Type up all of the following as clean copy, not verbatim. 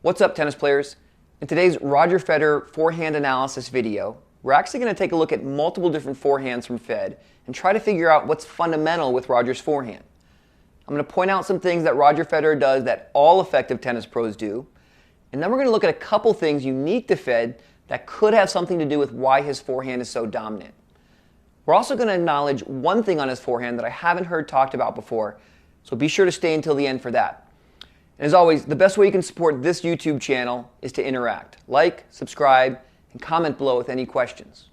What's up, tennis players? In today's Roger Federer forehand analysis video, we're actually going to take a look at multiple different forehands from Fed and try to figure out what's fundamental with Roger's forehand. I'm going to point out some things that Roger Federer does that all effective tennis pros do, and then we're going to look at a couple things unique to Fed that could have something to do with why his forehand is so dominant. We're also going to acknowledge one thing on his forehand that I haven't heard talked about before, so be sure to stay until the end for that. And as always, the best way you can support this YouTube channel is to interact. Like, subscribe, and comment below with any questions.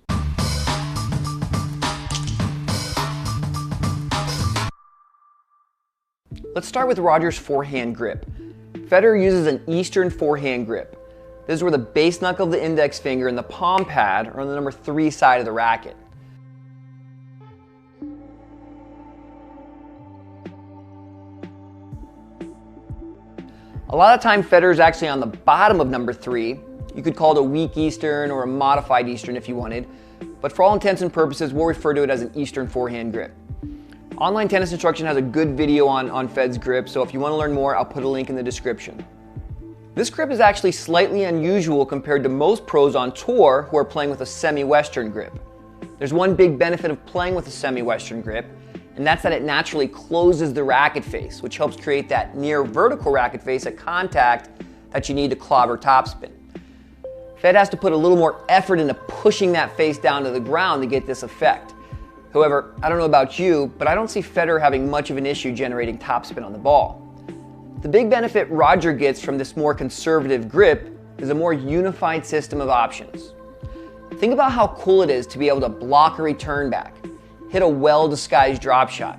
Let's start with Roger's forehand grip. Federer uses an Eastern forehand grip. This is where the base knuckle of the index finger and the palm pad are on the number 3 side of the racket. A lot of time Federer is actually on the bottom of number 3. You could call it a weak Eastern or a modified Eastern if you wanted, but for all intents and purposes we'll refer to it as an Eastern forehand grip. Online Tennis Instruction has a good video on Fed's grip, so if you want to learn more, I'll put a link in the description. This grip is actually slightly unusual compared to most pros on tour who are playing with a semi-Western grip. There's one big benefit of playing with a semi-Western grip, and that's that it naturally closes the racket face, which helps create that near vertical racket face at contact that you need to clobber topspin. Fed has to put a little more effort into pushing that face down to the ground to get this effect. However, I don't know about you, but I don't see Federer having much of an issue generating topspin on the ball. The big benefit Roger gets from this more conservative grip is a more unified system of options. Think about how cool it is to be able to block a return back, hit a well-disguised drop shot,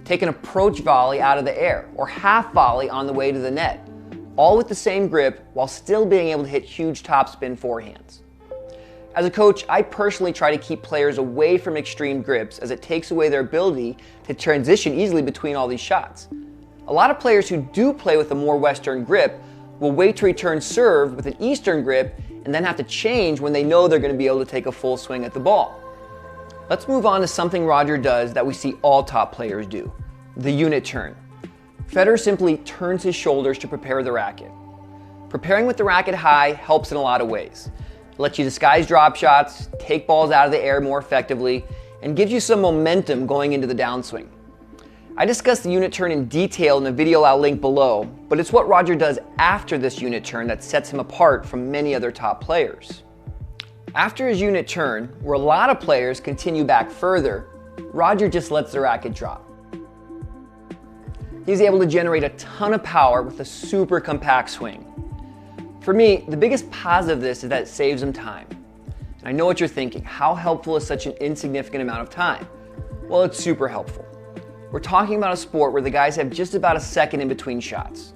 take an approach volley out of the air, or half volley on the way to the net, all with the same grip while still being able to hit huge topspin forehands. As a coach, I personally try to keep players away from extreme grips as it takes away their ability to transition easily between all these shots. A lot of players who do play with a more Western grip will wait to return serve with an Eastern grip and then have to change when they know they're going to be able to take a full swing at the ball. Let's move on to something Roger does that we see all top players do, the unit turn. Federer simply turns his shoulders to prepare the racket. Preparing with the racket high helps in a lot of ways. It lets you disguise drop shots, take balls out of the air more effectively, and gives you some momentum going into the downswing. I discussed the unit turn in detail in the video I'll link below, but it's what Roger does after this unit turn that sets him apart from many other top players. After his unit turn, where a lot of players continue back further, Roger just lets the racket drop. He's able to generate a ton of power with a super compact swing. For me, the biggest positive of this is that it saves him time. And I know what you're thinking, how helpful is such an insignificant amount of time? Well, it's super helpful. We're talking about a sport where the guys have just about a second in between shots.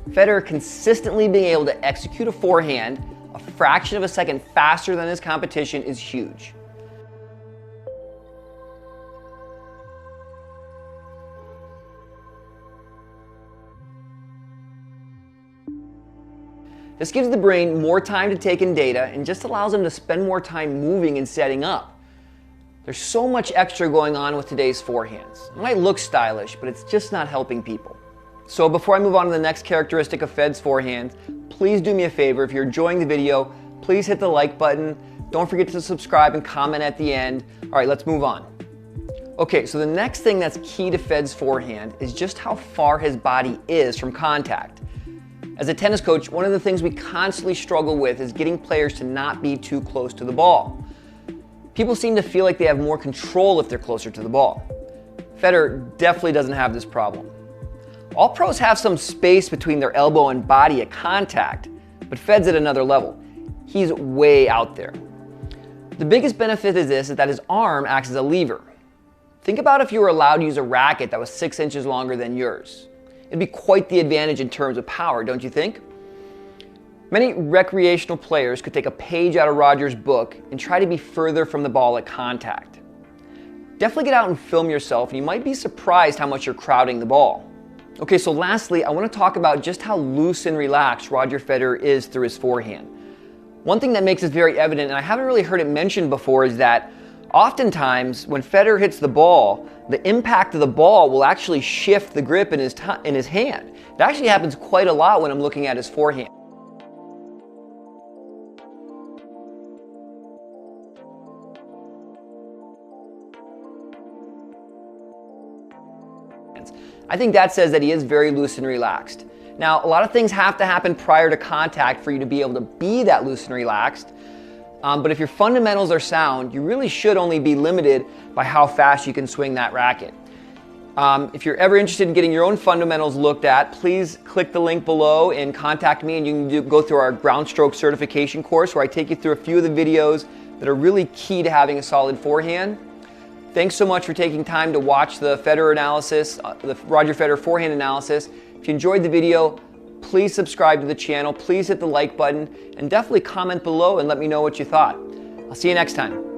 Federer consistently being able to execute a forehand a fraction of a second faster than his competition is huge. This gives the brain more time to take in data and just allows them to spend more time moving and setting up. There's so much extra going on with today's forehands. It might look stylish, but it's just not helping people. So before I move on to the next characteristic of Fed's forehand, please do me a favor. If you're enjoying the video, please hit the like button. Don't forget to subscribe and comment at the end. All right, let's move on. Okay, so the next thing that's key to Fed's forehand is just how far his body is from contact. As a tennis coach, one of the things we constantly struggle with is getting players to not be too close to the ball. People seem to feel like they have more control if they're closer to the ball. Federer definitely doesn't have this problem. All pros have some space between their elbow and body at contact, but Fed's at another level. He's way out there. The biggest benefit of this is that his arm acts as a lever. Think about if you were allowed to use a racket that was 6 inches longer than yours. It'd be quite the advantage in terms of power, don't you think? Many recreational players could take a page out of Roger's book and try to be further from the ball at contact. Definitely get out and film yourself, and you might be surprised how much you're crowding the ball. Okay, so lastly, I want to talk about just how loose and relaxed Roger Federer is through his forehand. One thing that makes this very evident, and I haven't really heard it mentioned before, is that oftentimes when Federer hits the ball, the impact of the ball will actually shift the grip in his hand. It actually happens quite a lot when I'm looking at his forehand. I think that says that he is very loose and relaxed. Now, a lot of things have to happen prior to contact for you to be able to be that loose and relaxed. But if your fundamentals are sound, you really should only be limited by how fast you can swing that racket. If you're ever interested in getting your own fundamentals looked at, please click the link below and contact me, and you can go through our ground stroke certification course where I take you through a few of the videos that are really key to having a solid forehand. Thanks so much for taking time to watch the Federer analysis, the Roger Federer forehand analysis. If you enjoyed the video, please subscribe to the channel, please hit the like button, and definitely comment below and let me know what you thought. I'll see you next time.